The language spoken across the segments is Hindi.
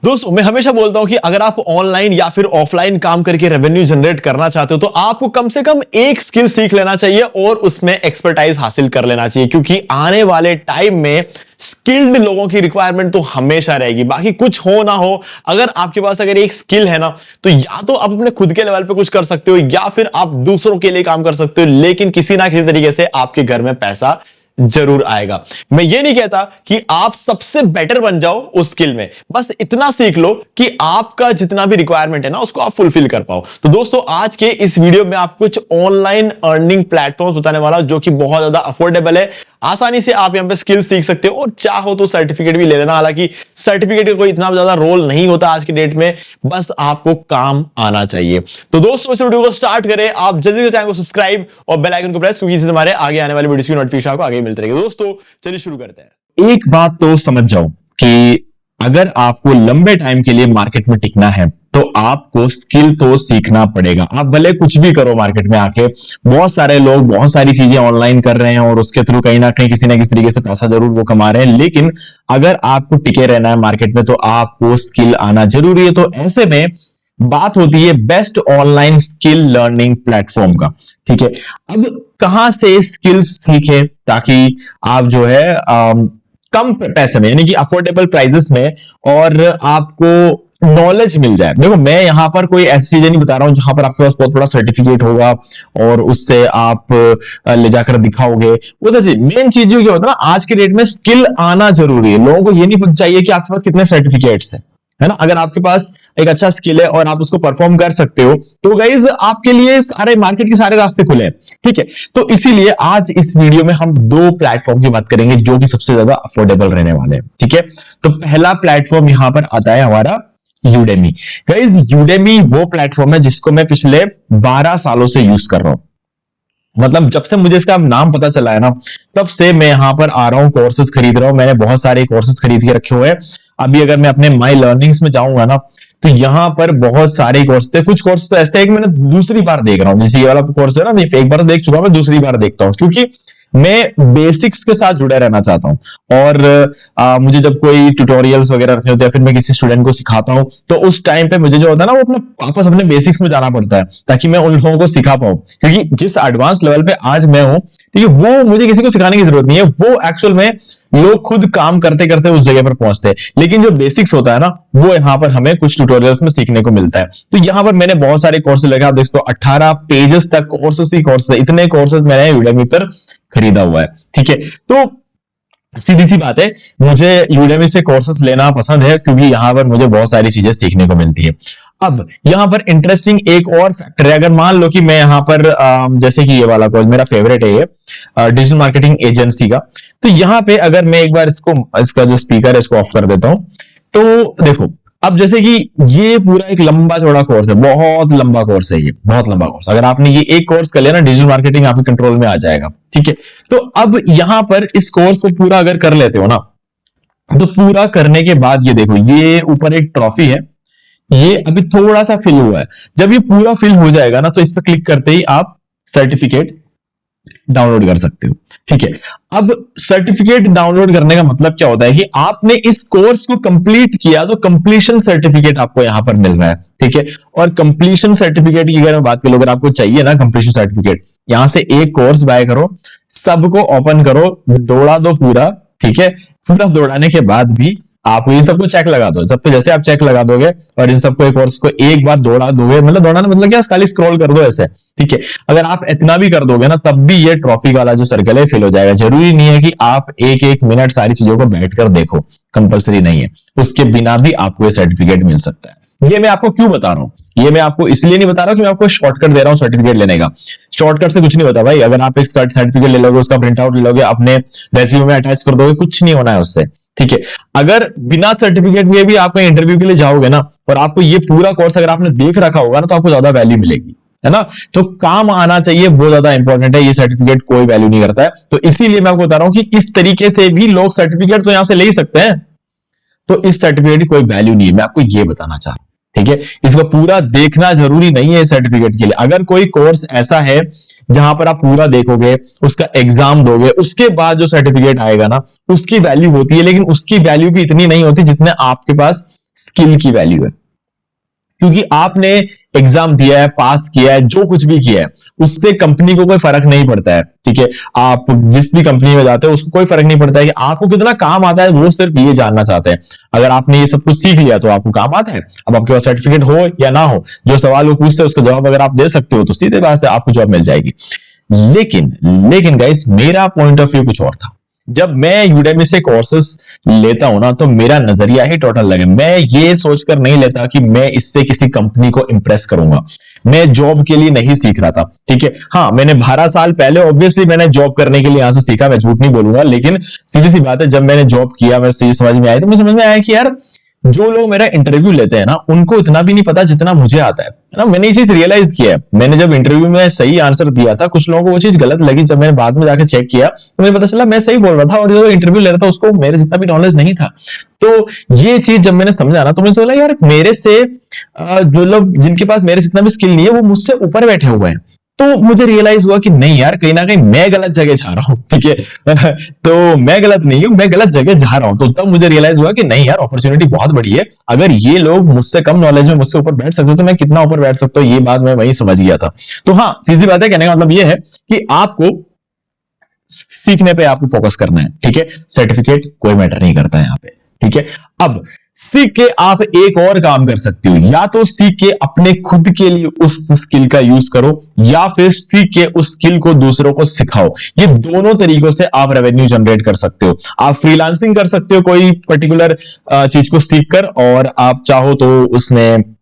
दोस्तों मैं हमेशा बोलता हूं कि अगर आप ऑनलाइन या फिर ऑफलाइन काम करके रेवेन्यू जनरेट करना चाहते हो तो आपको कम से कम एक स्किल सीख लेना चाहिए और उसमें एक्सपर्टाइज हासिल कर लेना चाहिए, क्योंकि आने वाले टाइम में स्किल्ड लोगों की रिक्वायरमेंट तो हमेशा रहेगी। बाकी कुछ हो ना हो, अगर आपके पास अगर एक स्किल है ना, तो या तो आप अपने खुद के लेवल पे कुछ कर सकते हो या फिर आप दूसरों के लिए काम कर सकते हो, लेकिन किसी ना किसी तरीके से आपके घर में पैसा जरूर आएगा। मैं ये नहीं कहता कि आप सबसे बेटर बन जाओ उस स्किल में, बस इतना सीख लो कि आपका जितना भी रिक्वायरमेंट है ना उसको आप फुलफिल कर पाओ। तो दोस्तों आज के इस वीडियो में आपको कुछ ऑनलाइन अर्निंग प्लेटफॉर्म्स बताने वाला हूं जो कि बहुत ज्यादा अफोर्डेबल है। आसानी से आप यहां पे स्किल सीख सकते हो और चाहो तो सर्टिफिकेट भी ले लेना। हालांकि सर्टिफिकेट का कोई इतना ज्यादा रोल नहीं होता आज की डेट में, बस आपको काम आना चाहिए। तो दोस्तों इस वीडियो को स्टार्ट करें, आप जल्दी से चैनल को सब्सक्राइब और बेल आइकन को प्रेस, क्योंकि इससे हमारे आगे आने वाली वीडियोस की नोटिफिकेशन आपको आगे मिलती रहेगी। दोस्तों चलिए शुरू करते हैं। एक बात तो समझ जाओ कि अगर आपको लंबे टाइम के लिए मार्केट में टिकना है तो आपको स्किल तो सीखना पड़ेगा। आप भले कुछ भी करो मार्केट में आके, बहुत सारे लोग बहुत सारी चीजें ऑनलाइन कर रहे हैं और उसके थ्रू कहीं ना कहीं किसी ना किसी तरीके से पैसा जरूर वो कमा रहे हैं, लेकिन अगर आपको टिके रहना है मार्केट में तो आपको स्किल आना जरूरी है। तो ऐसे में बात होती है best online skill learning platform का। ठीक है, अब कहां से स्किल्स सीखे ताकि आप जो है कम पैसे में, यानी कि अफोर्डेबल प्राइसेस में, और आपको नॉलेज मिल जाए। देखो मैं यहां पर कोई ऐसी चीजें नहीं बता रहा हूं जहां पर आपके पास बहुत बड़ा सर्टिफिकेट होगा और उससे आप ले जाकर दिखाओगे। वो सच मेन चीज जो क्या होता है ना, आज के डेट में स्किल आना जरूरी है। लोगों को ये नहीं चाहिए कि आपके पास कितने सर्टिफिकेट्स हैं, है ना। अगर आपके पास एक अच्छा स्किल है और आप उसको परफॉर्म कर सकते हो तो गाइज आपके लिए सारे मार्केट के सारे रास्ते खुले हैं। ठीक है, तो इसीलिए आज इस वीडियो में हम दो प्लेटफॉर्म की बात करेंगे जो कि सबसे ज्यादा अफोर्डेबल रहने वाले हैं। ठीक है, तो पहला प्लेटफॉर्म यहां पर आता है हमारा यूडेमी। गाइज यूडेमी वो प्लेटफॉर्म है जिसको मैं पिछले 12 सालों से यूज कर रहा हूं। मतलब जब से मुझे इसका नाम पता चला है ना, तब से मैं यहां पर आ रहा हूं, कोर्सेज खरीद रहा हूं। मैंने बहुत सारे कोर्सेज खरीद के रखे हुए हैं। अभी अगर मैं अपने माई लर्निंग्स में जाऊंगा ना तो यहां पर बहुत सारे कोर्स थे। कुछ कोर्स तो ऐसे है कि मैंने दूसरी बार देख रहा हूं, जैसे ये वाला कोर्स है ना, एक बार तो देख चुका हूं, मैं दूसरी बार देखता हूं क्योंकि मैं बेसिक्स के साथ जुड़े रहना चाहता हूं। और मुझे जब कोई ट्यूटोरियल्स वगैरह रखने होते हैं, फिर मैं किसी स्टूडेंट को सिखाता हूं, तो उस टाइम पे मुझे जो होता है ना वो अपना वापस अपने बेसिक्स में जाना पड़ता है ताकि मैं उन लोगों को सिखा पाऊं। क्योंकि जिस एडवांस लेवल पे आज मैं हूं, ठीक है, वो मुझे किसी को सिखाने की जरूरत नहीं है। वो एक्चुअल में लोग खुद काम करते करते उस जगह पर पहुंचते हैं, लेकिन जो बेसिक्स होता है ना वो यहाँ पर हमें कुछ ट्यूटोरियल्स में सीखने को मिलता है। तो यहाँ पर मैंने बहुत सारे कोर्सेज लगे, आप देखो 18 पेजेस तक कोर्सेज ही कोर्सेज, इतने कोर्सेज मैंने यूडेमी पर खरीदा हुआ है। ठीक है, तो सीधी सी बात है, मुझे यूडेमी से कोर्सेज लेना पसंद है क्योंकि यहां पर मुझे बहुत सारी चीजें सीखने को मिलती है। अब यहां पर इंटरेस्टिंग एक और फैक्टर है। अगर मान लो कि मैं यहां पर जैसे कि ये वाला कोर्स मेरा फेवरेट है, ये डिजिटल मार्केटिंग एजेंसी का, तो यहां पे अगर मैं एक बार इसका जो स्पीकर है इसको ऑफ कर देता हूं तो देखो, अब जैसे कि ये पूरा एक लंबा चौड़ा कोर्स है, बहुत लंबा कोर्स है, ये बहुत लंबा कोर्स। अगर आपने ये एक कोर्स कर लिया ना, डिजिटल मार्केटिंग आपके कंट्रोल में आ जाएगा। ठीक है, तो अब यहां पर इस कोर्स को पूरा अगर कर लेते हो ना, तो पूरा करने के बाद ये देखो, ये ऊपर एक ट्रॉफी है, ये अभी थोड़ा सा फिल हुआ है। जब ये पूरा फिल हो जाएगा ना तो इस पर क्लिक करते ही आप सर्टिफिकेट डाउनलोड कर सकते हो। ठीक है, अब सर्टिफिकेट डाउनलोड करने का मतलब क्या होता है कि आपने इस कोर्स को कंप्लीट किया तो कंप्लीशन सर्टिफिकेट आपको यहां पर मिल रहा है। ठीक है, और कंप्लीशन सर्टिफिकेट की अगर मैं बात करूं, अगर आपको चाहिए ना कंप्लीशन सर्टिफिकेट, यहां से एक कोर्स बाय करो, सबको ओपन करो, दौड़ा दो पूरा। ठीक है, पूरा दौड़ाने के बाद भी आप इन सबको चेक लगा दो। सब पे जैसे आप चेक लगा दोगे और इन सबको एक कोर्स को एक बार दौड़ा दोगे, मतलब दौड़ाना मतलब क्या, खाली स्क्रॉल कर दो ऐसे। ठीक है, अगर आप इतना भी कर दोगे ना तब भी ये ट्रॉफी वाला जो सर्कल है फिल हो जाएगा। जरूरी नहीं है कि आप एक एक मिनट सारी चीजों को बैठकर देखो, कंपलसरी नहीं है, उसके बिना भी आपको ये सर्टिफिकेट मिल सकता है। ये मैं आपको क्यों बता रहा हूं, ये मैं आपको इसलिए नहीं बता रहा कि मैं आपको शॉर्टकट दे रहा हूं सर्टिफिकेट लेने का। शॉर्टकट से कुछ नहीं होता भाई। अगर आप एक सर्टिफिकेट ले लोगे, उसका प्रिंट आउट ले लोगे, अपने रेज्यूमे में अटैच कर दोगे, कुछ नहीं होना है उससे। ठीक है, अगर बिना सर्टिफिकेट के भी आप इंटरव्यू के लिए जाओगे ना और आपको ये पूरा कोर्स अगर आपने देख रखा होगा ना तो आपको ज्यादा वैल्यू मिलेगी, है ना। तो काम आना चाहिए, बहुत ज्यादा इंपॉर्टेंट है। ये सर्टिफिकेट कोई वैल्यू नहीं करता है, तो इसीलिए मैं आपको बता रहा हूं कि इस तरीके से भी लोग सर्टिफिकेट तो यहां से ले ही सकते हैं, तो इस सर्टिफिकेट की कोई वैल्यू नहीं है, मैं आपको ये बताना चाह रहा हूं। ठीक है, इसको पूरा देखना जरूरी नहीं है सर्टिफिकेट के लिए। अगर कोई कोर्स ऐसा है जहां पर आप पूरा देखोगे, उसका एग्जाम दोगे, उसके बाद जो सर्टिफिकेट आएगा ना उसकी वैल्यू होती है, लेकिन उसकी वैल्यू भी इतनी नहीं होती जितने आपके पास स्किल की वैल्यू है। क्योंकि आपने एग्जाम दिया है, पास किया है, जो कुछ भी किया है, उससे कंपनी को कोई फर्क नहीं पड़ता है। ठीक है, आप जिस भी कंपनी में जाते हो उसको कोई फर्क नहीं पड़ता है कि आपको कितना काम आता है, वो सिर्फ ये जानना चाहते हैं। अगर आपने ये सब कुछ सीख लिया तो आपको काम आता है। अब आपके पास सर्टिफिकेट हो या ना हो, जो सवाल वो पूछते हैं उसका जवाब अगर आप दे सकते हो तो सीधे बात है आपको जॉब मिल जाएगी। लेकिन लेकिन गाइस, मेरा पॉइंट ऑफ व्यू कुछ और था। जब मैं यूडेमी से कोर्सेस लेता हूं ना, तो मेरा नजरिया ही टोटल लगे। मैं ये सोचकर नहीं लेता कि मैं इससे किसी कंपनी को इंप्रेस करूंगा। मैं जॉब के लिए नहीं सीख रहा था। ठीक है, हाँ, मैंने 12 साल पहले ऑब्वियसली मैंने जॉब करने के लिए यहां से सीखा, मैं झूठ नहीं बोलूंगा। लेकिन सीधी सी बात है, जब मैंने जॉब किया, मेरे से समझ में आया, तो मुझे समझ में आया कि यार, जो लोग मेरा इंटरव्यू लेते हैं ना, उनको इतना भी नहीं पता जितना मुझे आता है ना। मैंने ये चीज रियलाइज किया है। मैंने जब इंटरव्यू में सही आंसर दिया था, कुछ लोगों को वो चीज गलत लगी। जब मैंने बाद में जाकर चेक किया तो मुझे पता चला मैं सही बोल रहा था, और जो इंटरव्यू ले रहा था उसको मेरे जितना भी नॉलेज नहीं था। तो ये चीज जब मैंने समझा ना, तो मुझे बोला यार, मेरे से जो लोग जिनके पास मेरे जितना भी स्किल नहीं है, वो मुझसे ऊपर बैठे हुए हैं। तो मुझे रियलाइज हुआ कि नहीं यार, कहीं ना कहीं मैं गलत जगह जा रहा हूं। ठीक है तो मैं गलत नहीं हूं, मैं गलत जगह जा रहा हूं। तो तब मुझे रियलाइज हुआ कि नहीं यार, अपॉर्चुनिटी बहुत बड़ी है। अगर ये लोग मुझसे कम नॉलेज में मुझसे ऊपर बैठ सकते हो, तो मैं कितना ऊपर बैठ सकता हूं, ये बात मैं वही समझ गया था। तो हाँ, सीधी बात है, कहने का मतलब ये है कि आपको सीखने पे आपको फोकस करना है। ठीक है, सर्टिफिकेट कोई मैटर नहीं करता है यहाँ पे। ठीक है, अब सीख के आप एक और काम कर सकते हो। या तो सीख के अपने खुद के लिए उस स्किल का यूज करो, या फिर सीख के उस स्किल को दूसरों को सिखाओ। ये दोनों तरीकों से आप रेवेन्यू जनरेट कर सकते हो। आप फ्रीलांसिंग कर सकते हो कोई पर्टिकुलर चीज को सीखकर, और आप चाहो तो उसमें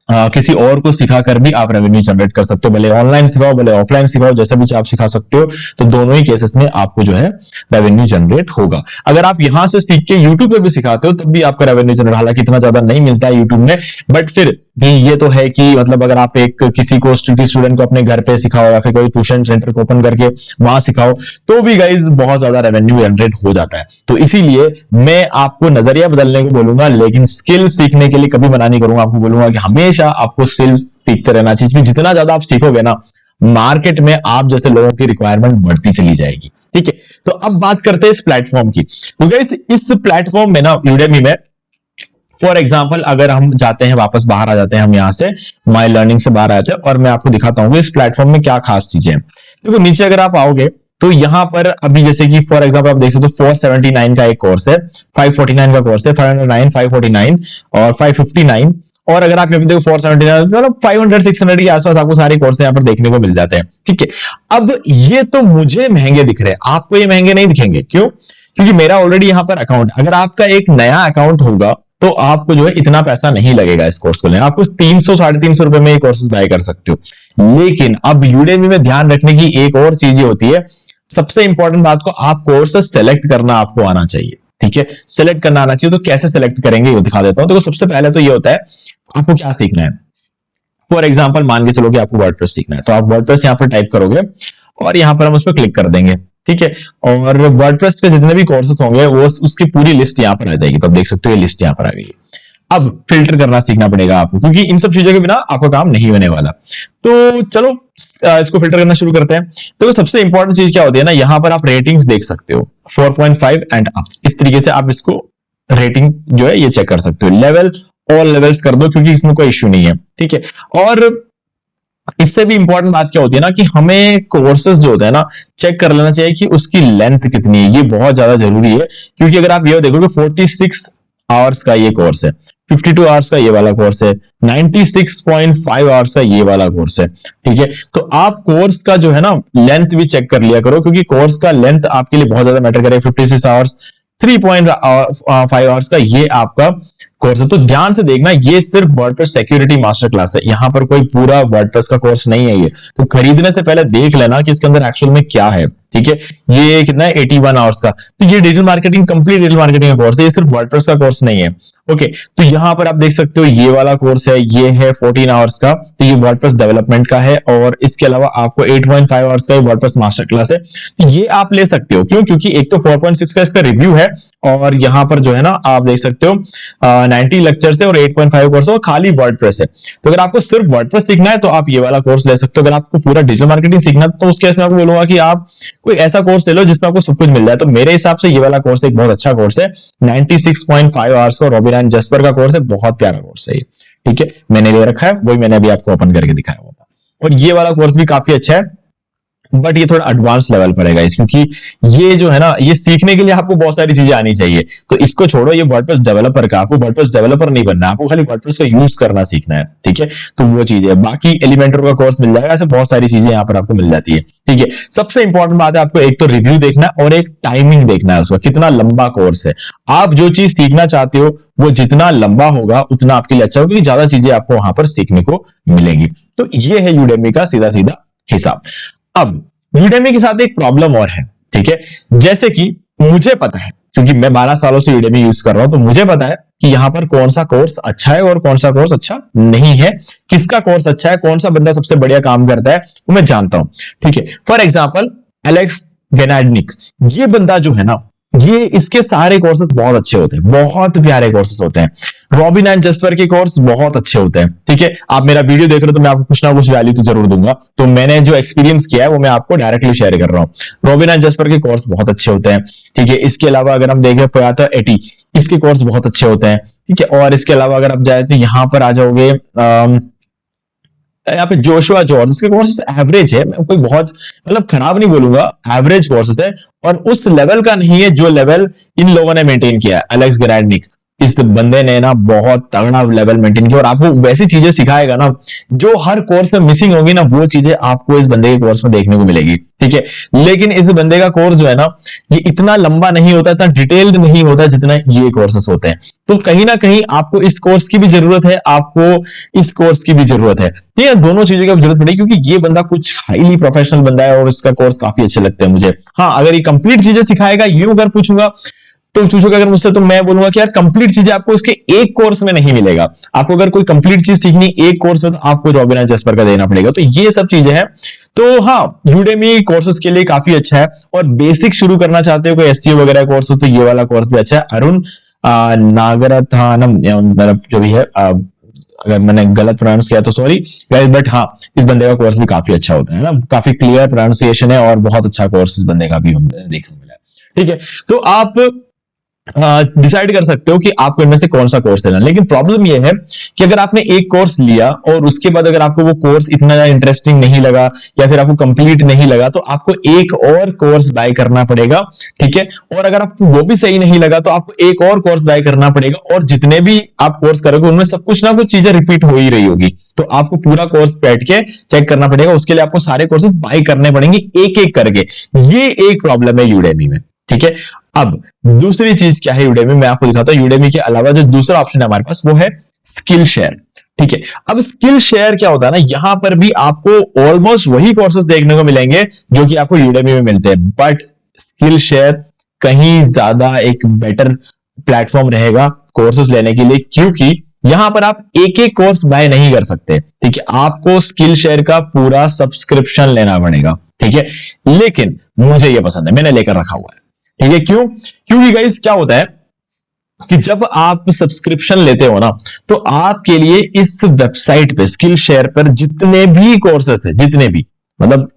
किसी और को सिखाकर भी आप रेवेन्यू जनरेट कर सकते हो। भले ऑनलाइन सिखाओ, भले ऑफलाइन सिखाओ, जैसा भी आप सिखा सकते हो। तो दोनों ही केसेस में आपको जो है रेवेन्यू जनरेट होगा। अगर आप यहां से सीख के यूट्यूब पे भी सिखाते हो, तब भी आपका रेवेन्यू जनरेट, हालांकि इतना ज्यादा नहीं मिलता है यूट्यूब में, बट फिर भी ये तो है कि मतलब अगर आप एक किसी को स्टूडेंट को अपने घर पे सिखाओ, या फिर कोई ट्यूशन सेंटर को ओपन करके वहां सिखाओ, तो भी गाइज बहुत ज्यादा रेवेन्यू जनरेट हो जाता है। तो इसीलिए मैं आपको नजरिया बदलने को बोलूंगा, लेकिन स्किल सीखने के लिए कभी मना नहीं करूंगा। आपको बोलूंगा कि हमेशा आपको स्किल्स सीखते रहना चाहिए। जितना ज्यादा आप सीखोगे ना, मार्केट में आप जैसे लोगों की रिक्वायरमेंट बढ़ती चली जाएगी। ठीक है, तो अब बात करते हैं इस प्लेटफॉर्म की। तो गाइस, इस प्लेटफॉर्म में ना, यूडेमी में फॉर एग्जाम्पल, अगर हम जाते हैं, वापस बाहर आ जाते हैं, हम यहां से माई लर्निंग से बाहर आते हैं, और मैं आपको दिखाता हूं इस प्लेटफॉर्म में क्या खास चीजें हैं। देखो, नीचे अगर आप आओगे तो यहां पर अभी जैसे कि फॉर एग्जांपल आप देख सकते हो 479 का एक कोर्स है, 549 का कोर्स है, 509, 549 और 559। और अगर आप देखो 479, मतलब 500 600 के आसपास आपको सारे कोर्स यहाँ पर देखने को मिल जाते हैं। ठीक है, अब ये तो मुझे महंगे दिख रहे हैं, आपको ये महंगे नहीं दिखेंगे। क्यों? क्योंकि मेरा ऑलरेडी यहाँ पर अकाउंट, अगर आपका एक नया अकाउंट होगा तो आपको जो है इतना पैसा नहीं लगेगा इस कोर्स को लेना। आपको 300 350 रुपए में ये कोर्सेज बाय कर सकते हो। लेकिन अब यूडेमी में ध्यान रखने की एक और चीज होती है, सबसे इंपॉर्टेंट बात को, आप कोर्स सेलेक्ट करना आपको आना चाहिए। ठीक है, सेलेक्ट करना आना चाहिए। तो कैसे सेलेक्ट करेंगे वो दिखा देता हूं। तो सबसे पहले तो ये होता है, आपको क्या सीखना है। फॉर एग्जाम्पल, मान के चलो कि आपको वर्डप्रेस सीखना है, तो आप वर्डप्रेस यहाँ पर टाइप करोगे, और यहाँ पर हम उस पर क्लिक कर देंगे। ठीक है, और वर्डप्रेस पे जितने भी कोर्सेस होंगे वो उसकी पूरी लिस्ट यहाँ पर आ जाएगी। तो आप देख सकते हो ये लिस्ट यहाँ पर आ गई। अब फिल्टर करना सीखना पड़ेगा आपको, क्योंकि इन सब चीजों के बिना आपका काम नहीं होने वाला। तो चलो इसको फिल्टर करना शुरू करते हैं। तो सबसे इंपॉर्टेंट चीज क्या होती है ना, यहां पर आप रेटिंग्स देख सकते हो, 4.5 एंड अप। इस तरीके से आप इसको रेटिंग जो है ये चेक कर सकते हो। लेवल ऑल लेवल्स कर दो, क्योंकि इसमें कोई इश्यू नहीं है। ठीक है, और इससे भी इंपॉर्टेंट बात क्या होती है ना, कि हमें कोर्सेज जो होता है ना, चेक कर लेना चाहिए कि उसकी लेंथ कितनी है। ये बहुत ज्यादा जरूरी है, क्योंकि अगर आप ये देखोगे 46 आवर्स का ये कोर्स है, 52 आवर्स का ये वाला कोर्स है, 96.5 आवर्स का ये वाला कोर्स है। ठीक है, तो आप कोर्स का जो है ना लेंथ भी चेक कर लिया करो, क्योंकि कोर्स का लेंथ आपके लिए बहुत ज्यादा मैटर करेगा। 56 आवर्स, 3.5 आवर्स का ये आपका कोर्स है। तो ध्यान से देखना, ये सिर्फ वर्डप्रेस सिक्योरिटी मास्टर क्लास है, यहाँ पर कोई पूरा वर्डप्रेस का कोर्स नहीं है ये। तो खरीदने से पहले देख लेना कि इसके अंदर एक्चुअल में क्या है। ठीक है, ये कितना है, 81 आवर्स का। तो ये digital marketing, complete digital marketing का कोर्स है, ये सिर्फ वर्डप्रेस का कोर्स नहीं है। ओके, तो यहां पर आप देख सकते हो ये वाला कोर्स है, ये है 14 आवर्स का, तो ये वर्डप्रेस डेवलपमेंट का है। और इसके अलावा आपको 8.5 आवर्स का वर्डप्रेस मास्टर क्लास है, तो ये आप ले सकते हो। क्यों? क्योंकि एक तो 4.6 का इसका रिव्यू है, और यहां पर जो है ना आप देख सकते हो 90 लेक्चर्स है, और 8.5 कोर्स है, और खाली वर्डप्रेस है। तो अगर आपको सिर्फ वर्डप्रेस सीखना है तो आप ये वाला कोर्स ले सकते हो। अगर आपको पूरा डिजिटल मार्केटिंग सीखना है तो उस केस में आपको बोलूंगा कि आप कोई ऐसा कोर्स ले लो जिसमें आपको सब कुछ मिल जाए। तो मेरे हिसाब से ये वाला कोर्स एक बहुत अच्छा कोर्स है, 96.5 आवर्स का, रॉबिन एंड जस्पर का कोर्स है, बहुत प्यारा कोर्स है ये, ठीक है, मैंने ले रखा है, वही मैंने अभी आपको ओपन करके दिखाया हुआ था। और ये वाला कोर्स भी काफी अच्छा है, बट ये थोड़ा एडवांस लेवल पर है, क्योंकि ये जो है ना, ये सीखने के लिए आपको बहुत सारी चीजें आनी चाहिए। तो इसको छोड़ो, ये वर्डप्रेस डेवलपर का, आपको वर्डप्रेस डेवलपर नहीं बनना है, आपको खाली वर्डप्रेस का यूज करना सीखना है, ठीक है। तो वो चीज है, बाकी एलिमेंटर का कोर्स मिल जाएगा, ऐसे बहुत सारी चीजें यहाँ पर आपको मिल जाती है, ठीक है। सबसे इंपॉर्टेंट बात है, आपको एक तो रिव्यू देखना है और एक टाइमिंग देखना है उसका, कितना लंबा कोर्स है। आप जो चीज सीखना चाहते हो वो जितना लंबा होगा उतना आपके लिए अच्छा होगा, क्योंकि ज्यादा चीजें आपको वहां पर सीखने को मिलेंगी। तो ये है यूडेमी का सीधा सीधा हिसाब। अब यूडेमी के साथ एक प्रॉब्लम और है, ठीक है। जैसे कि मुझे पता है, क्योंकि मैं 12 सालों से यूडेमी यूज कर रहा हूं, तो मुझे पता है कि यहां पर कौन सा कोर्स अच्छा है और कौन सा कोर्स अच्छा नहीं है, किसका कोर्स अच्छा है, कौन सा बंदा सबसे बढ़िया काम करता है, वो मैं जानता हूं, ठीक है। फॉर एग्जाम्पल एलेक्स गेनाडनिक, ये बंदा जो है ना, ये इसके सारे कोर्सेज बहुत अच्छे होते हैं, बहुत प्यारे कोर्सेज होते हैं। रॉबिन एंड जस्पर के कोर्स बहुत अच्छे होते हैं, ठीक है। आप मेरा वीडियो देख रहे हो तो मैं आपको कुछ ना कुछ वैल्यू तो जरूर दूंगा, तो मैंने जो एक्सपीरियंस किया है वो मैं आपको डायरेक्टली शेयर कर रहा हूं। रॉबिन एंड जस्पर के कोर्स बहुत अच्छे होते हैं, ठीक है। इसके अलावा अगर हम देखें पोयाटो एटी, इसके कोर्स बहुत अच्छे होते हैं, ठीक है। और इसके अलावा अगर आप जाए तो यहां पर आ जाओगे, यहाँ पे जोशुआ जॉर्ज, इसके कोर्सेस एवरेज है, मैं कोई बहुत मतलब खराब नहीं बोलूंगा, एवरेज कोर्सेस है, और उस लेवल का नहीं है जो लेवल इन लोगों ने मेंटेन किया है। एलेक्स गेराडनिक, इस बंदे ने ना बहुत तगड़ा लेवल मेंटेन किया, और आपको वैसी चीजें सिखाएगा ना जो हर कोर्स में मिसिंग होगी ना, वो चीजें आपको इस बंदे के कोर्स में देखने को मिलेगी, ठीक है। लेकिन इस बंदे का कोर्स जो है ना, ये इतना लंबा नहीं होता, इतना डिटेल्ड नहीं होता जितना ये कोर्सेस होते हैं। तो कहीं ना कहीं आपको इस कोर्स की भी जरूरत है, आपको इस कोर्स की भी जरूरत है, ठीक है। दोनों चीजों की जरूरत पड़ेगी, क्योंकि ये बंदा कुछ हाईली प्रोफेशनल बंदा है और इसका कोर्स काफी अच्छे लगते हैं मुझे। हाँ, अगर ये कंप्लीट चीजें सिखाएगा, यूं अगर पूछूंगा तो पूछोगे अगर मुझसे, तो मैं बोलूंगा कि यार कंप्लीट चीजें आपको इसके एक कोर्स में नहीं मिलेगा। आपको अगर कोई कंप्लीट चीज सीखनी एक कोर्स में, तो आपको रॉबिन एंड जस्पर का देना पड़ेगा। तो ये सब चीजें हैं। तो हाँ, यूडेमी कोर्सेज के लिए काफी अच्छा है, और बेसिक शुरू करना चाहते हो, कोई एसईओ वगैरह कोर्स हो, तो ये वाला कोर्स भी अच्छा है। अरुण नागरथानम, मतलब जो भी है, अगर मैंने गलत प्रोनाउंस किया तो सॉरी गाइस, बट हाँ, इस बंदे का कोर्स भी काफी अच्छा होता है ना, काफी क्लियर प्रोनाउंसिएशन है, और बहुत अच्छा कोर्स इस बंदे का भी हमें देखने को मिला है, ठीक है। तो आप डिसाइड कर सकते हो कि आपको इनमें से कौन सा कोर्स लेना। लेकिन प्रॉब्लम यह है कि अगर आपने एक कोर्स लिया और उसके बाद अगर आपको वो कोर्स इतना ज्यादा इंटरेस्टिंग नहीं लगा, या फिर आपको कंप्लीट नहीं लगा, तो आपको एक और कोर्स बाय करना पड़ेगा, ठीक है। और अगर आपको वो भी सही नहीं लगा, तो आपको एक और कोर्स बाय करना पड़ेगा, और जितने भी आप कोर्स करोगे उनमें सब कुछ ना कुछ चीजें रिपीट हो ही रही होगी। तो आपको पूरा कोर्स बैठ के चेक करना पड़ेगा, उसके लिए आपको सारे कोर्सेज बाय करने पड़ेंगे एक एक करके। ये एक प्रॉब्लम है यूडेमी में, ठीक है। अब दूसरी चीज क्या है यूडेमी, मैं आपको दिखाता हूं। यूडेमी के अलावा जो दूसरा ऑप्शन है हमारे पास, वो है स्किल शेयर, ठीक है। अब स्किल शेयर क्या होता है ना, यहां पर भी आपको ऑलमोस्ट वही कोर्सेज देखने को मिलेंगे जो कि आपको यूडेमी में मिलते हैं, बट स्किल शेयर कहीं ज्यादा एक बेटर प्लेटफॉर्म रहेगा कोर्सेज लेने के लिए, क्योंकि यहां पर आप एक एक कोर्स बाय नहीं कर सकते, ठीक है। आपको स्किल शेयर का पूरा सब्सक्रिप्शन लेना पड़ेगा, ठीक है। लेकिन मुझे यह पसंद है, मैंने लेकर रखा हुआ है, ठीक है। क्यों? क्योंकि गाइस क्या होता है कि जब आप सब्सक्रिप्शन लेते हो ना, तो आपके लिए इस वेबसाइट पे, स्किल शेयर पर जितने भी कोर्सेस है, जितने भी, मतलब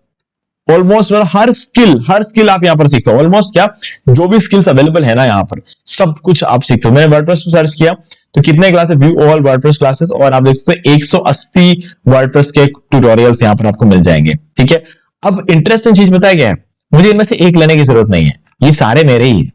ऑलमोस्ट हर स्किल आप यहां पर सीख सकते हो। ऑलमोस्ट क्या, जो भी स्किल्स अवेलेबल है ना यहां पर, सब कुछ आप सीख सकते हो। मैंने वर्डप्रेस पे सर्च किया तो कितने classes, view all WordPress classes, और आप देख सकते हो 180 वर्डप्रेस के ट्यूटोरियल्स यहां पर आपको मिल जाएंगे, ठीक है। अब इंटरेस्टिंग चीज बताया गया है, मुझे इनमें से एक लेने की जरूरत नहीं है, ये सारे मेरे ही है,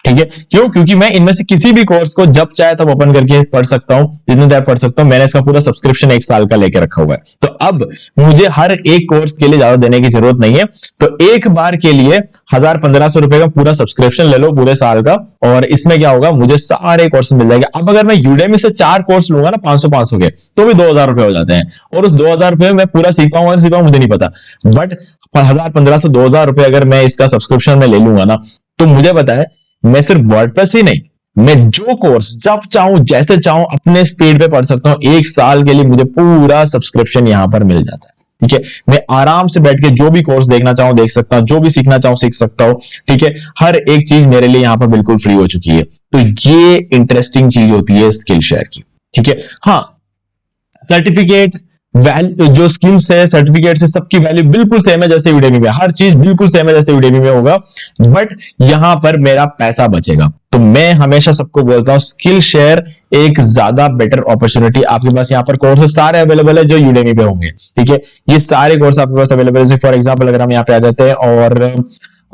ठीक है। क्यों? क्योंकि मैं इनमें से किसी भी कोर्स को जब चाहे तब ओपन करके पढ़ सकता हूं, जितने देर पढ़ सकता हूं। मैंने इसका पूरा सब्सक्रिप्शन 1 साल का लेके रखा हुआ है, तो अब मुझे हर एक कोर्स के लिए ज्यादा देने की जरूरत नहीं है। तो एक बार के लिए 1000-1500 रुपए का पूरा सब्सक्रिप्शन ले लो पूरे साल का, और इसमें क्या होगा, मुझे सारे कोर्स मिल जाएंगे। अब अगर मैं यूडेमी से 4 कोर्स लूंगा ना 500-500 के, तो भी 2000 रुपए हो जाते हैं, और उस 2000 रुपए में मैं पूरा सीख पाऊंगा, सीख पाऊंगा मुझे नहीं पता, बट 1000-1500 2000 रुपए अगर मैं इसका सब्सक्रिप्शन में ले लूंगा ना, तो मुझे पता है मैं सिर्फ वर्डप्रेस ही नहीं, मैं जो कोर्स जब चाहूं जैसे चाहूं अपने स्पीड पे पढ़ सकता हूं। 1 साल के लिए मुझे पूरा सब्सक्रिप्शन यहां पर मिल जाता है, ठीक है। मैं आराम से बैठ के जो भी कोर्स देखना चाहूं देख सकता हूं, जो भी सीखना चाहूं सीख सकता हूं, ठीक है। हर एक चीज मेरे लिए यहां पर बिल्कुल फ्री हो चुकी है। तो ये इंटरेस्टिंग चीज होती है स्किल शेयर की, ठीक है। हाँ, सर्टिफिकेट जो स्किल्स है, सर्टिफिकेट्स है, सबकी वैल्यू बिल्कुल सेम है जैसे Udemy में, हर चीज बिल्कुल सेम है जैसे Udemy में होगा, बट यहां पर मेरा पैसा बचेगा। तो मैं हमेशा सबको बोलता हूं स्किल शेयर एक ज्यादा बेटर अपॉर्चुनिटी। आपके पास यहाँ पर कोर्सेज सारे अवेलेबल है जो Udemy पे होंगे, ठीक है, ये सारे कोर्स आपके पास अवेलेबल है। फॉर एग्जाम्पल अगर हम यहाँ पे आ जाते हैं और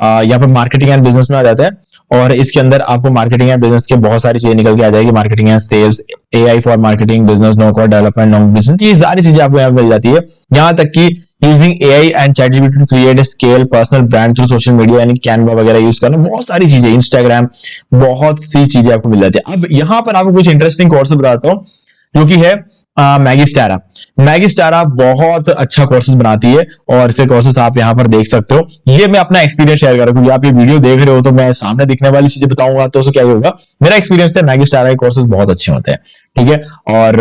यहाँ पर मार्केटिंग एंड बिजनेस में आ जाते हैं, और इसके अंदर आपको मार्केटिंग एंड बिजनेस के बहुत सारी चीजें निकल के आ जाएगी, marketing and sales, AI for marketing, business, no code development, no business, ये सारी चीजें आपको यहाँ मिल जाती है। यहाँ तक कि using AI and ChatGPT to create a scale personal brand through social media, यानी कैनवा वगैरह यूज करना, बहुत सारी चीजें, इंस्टाग्राम, बहुत सी चीजें आपको मिल जाती है। अब यहाँ पर आपको कुछ इंटरेस्टिंग कोर्सेज बताता हूँ जो कि है मैगिस्टारा। मैगिस्टारा बहुत अच्छा कोर्सेज बनाती है और इसे कोर्सेज आप यहाँ पर देख सकते हो। ये मैं अपना एक्सपीरियंस शेयर कर रहा हूँ क्योंकि आप ये वीडियो देख रहे हो तो मैं सामने दिखने वाली चीजें बताऊंगा तो क्या होगा, मेरा एक्सपीरियंस है मैगिस्टारा के कोर्सेज बहुत अच्छे होते हैं, ठीक है। और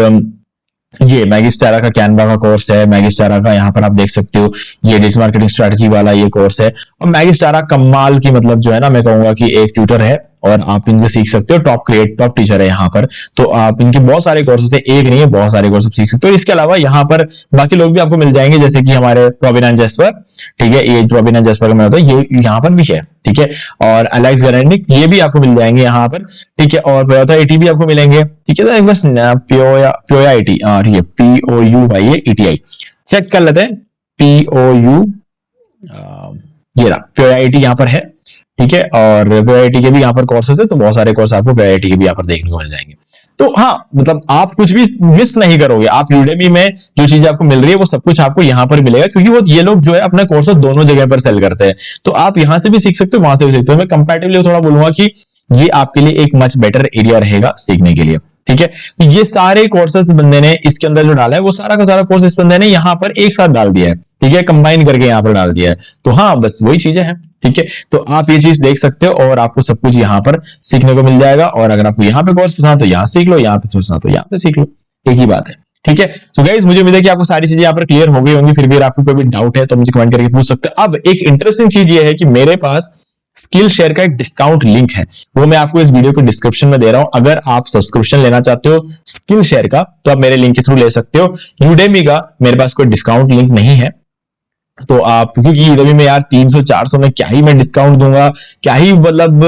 ये मैगिस्टारा का कैनवा का कोर्स है, मैगिस्टारा का यहाँ पर आप देख सकते हो ये डिजिटल मार्केटिंग स्ट्रेटजी वाला ये कोर्स है। और मैगिस्टारा कमाल की, मतलब जो है ना, मैं कहूंगा कि एक ट्यूटर है और आप इनसे सीख सकते हो, टॉप टीचर है यहाँ पर। तो आप इनके बहुत सारे कोर्सेज है, एक नहीं है, बहुत सारे कोर्सेज सीख सकते हो। इसके अलावा यहाँ पर बाकी लोग भी आपको मिल जाएंगे जैसे कि हमारे रॉबिन एंड जेस्पर, ठीक है, ये रॉबिन एंड जेस्पर का मैं होता है, ये यहाँ पर भी है, ठीक है। और एलेक्स गैरेंडिक, ये भी आपको मिल जाएंगे यहाँ पर, ठीक है। और POUA भी आपको मिलेंगे, ठीक है। तो बस POUA IT, ठीक है, POUA ETI चेक कर लेते हैं। POU ये रहा POUA IT यहाँ पर है, ठीक है। और POUA के भी यहाँ पर कोर्सेज है, तो बहुत सारे कोर्स आपको POUA के भी यहाँ पर देखने को मिल जाएंगे। तो हाँ, मतलब आप कुछ भी मिस नहीं करोगे। आप Udemy में जो चीज आपको मिल रही है वो सब कुछ आपको यहाँ पर मिलेगा, क्योंकि वो ये लोग जो है अपना कोर्सेज दोनों जगह पर सेल करते हैं। तो आप यहाँ से भी सीख सकते हो, वहां से भी सीखते हो। मैं कंपैरेटिवली थोड़ा बोलूंगा कि ये आपके लिए एक मच बेटर एरिया रहेगा सीखने के लिए, ठीक है। तो ये सारे कोर्सेज बंदे ने इसके अंदर जो डाला है वो सारा का सारा कोर्स इस बंदे ने यहाँ पर एक साथ डाल दिया है, ठीक है, कंबाइन करके यहाँ पर डाल दिया है। तो हाँ, बस वही चीजें हैं, ठीक है। तो आप ये चीज देख सकते हो और आपको सब कुछ यहाँ पर सीखने को मिल जाएगा। और अगर आपको यहाँ पे कोर्स पसंद तो यहाँ सीख लो, यहाँ पे पसंद तो यहाँ पे सीख लो, एक ही बात है, ठीक है। सो गाइस, मुझे उम्मीद है कि आपको सारी चीजें यहाँ पर क्लियर हो गई होंगी। फिर भी आपको कोई भी डाउट है तो मुझे कमेंट करके पूछ सकते हो। अब एक इंटरेस्टिंग चीज ये है कि मेरे पास स्किल शेयर का एक डिस्काउंट लिंक है, वो मैं आपको इस वीडियो के डिस्क्रिप्शन में दे रहा हूं। अगर आप सब्सक्रिप्शन लेना चाहते हो स्किल शेयर का तो आप मेरे लिंक के थ्रू ले सकते हो। Udemy का मेरे पास कोई डिस्काउंट लिंक नहीं है, तो आप, क्योंकि Udemy में यार 300-400 में क्या ही मैं डिस्काउंट दूंगा, क्या ही, मतलब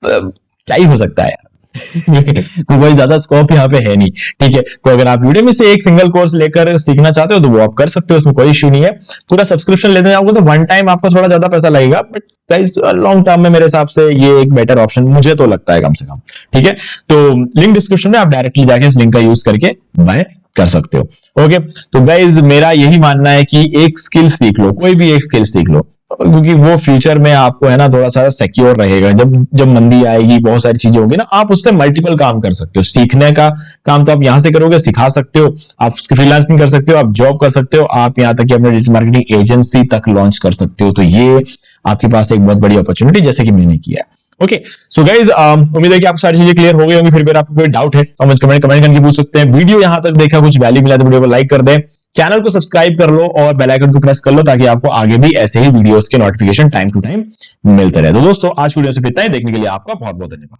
क्या ही हो सकता है यार कोई ज्यादा स्कोप यहाँ पे है नहीं, ठीक है। तो अगर आप Udemy से एक सिंगल कोर्स लेकर सीखना चाहते हो तो वो आप कर सकते हो, उसमें कोई इश्यू नहीं है। पूरा सब्सक्रिप्शन लेने जाओगे तो वन टाइम आपको थोड़ा ज्यादा पैसा लगेगा, बट गाइस लॉन्ग टर्म में मेरे हिसाब से ये एक बेटर ऑप्शन मुझे तो लगता है, कम से कम, ठीक है। तो लिंक डिस्क्रिप्शन में आप डायरेक्टली जाके इस लिंक का यूज करके बाय कर सकते हो, ओके। तो गाइज मेरा यही मानना है कि एक स्किल सीख लो, कोई भी एक स्किल सीख लो, क्योंकि वो फ्यूचर में आपको है ना थोड़ा सा सिक्योर रहेगा। जब मंदी आएगी, बहुत सारी चीजें होंगी ना, आप उससे मल्टीपल काम कर सकते हो। सीखने का काम तो आप यहां से करोगे, सिखा सकते हो, आप फ्रीलांसिंग कर सकते हो, आप जॉब कर सकते हो, आप यहाँ तक कि अपने डिजिटल मार्केटिंग एजेंसी तक लॉन्च कर सकते हो। तो ये आपके पास एक बहुत बड़ी अपॉर्चुनिटी जैसे कि मैंने किया है, ओके। सो गाइज उम्मीद है कि आप सारी चीजें क्लियर हो गई होंगी। फिर भी आपको कोई डाउट है तो मुझे कमेंट करके पूछ सकते हैं। वीडियो यहां तक देखा, कुछ वैल्यू मिला तो वीडियो को लाइक कर दें, चैनल को सब्सक्राइब कर लो और बेल आइकन को प्रेस कर लो ताकि आपको आगे भी ऐसे ही वीडियोस के नोटिफिकेशन टाइम टू टाइम मिलते रहे। तो दोस्तों आज वीडियो से इतना ही, देखने के लिए आपका बहुत बहुत धन्यवाद।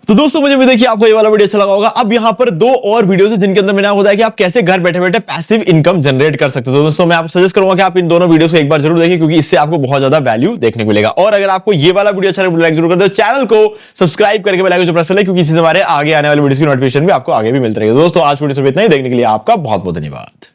तो दोस्तों मुझे उम्मीद है कि आपको ये वाला वीडियो अच्छा लगा होगा। अब यहाँ पर 2 और वीडियोस हैं जिनके अंदर मैंने आपको बताया कि आप कैसे घर बैठे बैठे पैसिव इनकम जनरेट कर सकते हो। तो दोस्तों मैं आपको सजेस्ट करूंगा कि आप इन दोनों वीडियोस को एक बार जरूर देखिए, क्योंकि इससे आपको बहुत ज्यादा वैल्यू देखने को मिलेगा। और अगर आपको ये वाला वीडियो अच्छा लगे, लाइक जरूर कर दो, चैनल को सब्सक्राइब करके बेल आइकन प्रेस कर लें, क्योंकि इससे हमारे आगे आने वाले वीडियोस की नोटिफिकेशन भी आपको आगे भी मिलते रहेगी। दोस्तों आज वीडियो से इतना ही, देखने के लिए आपका बहुत बहुत धन्यवाद।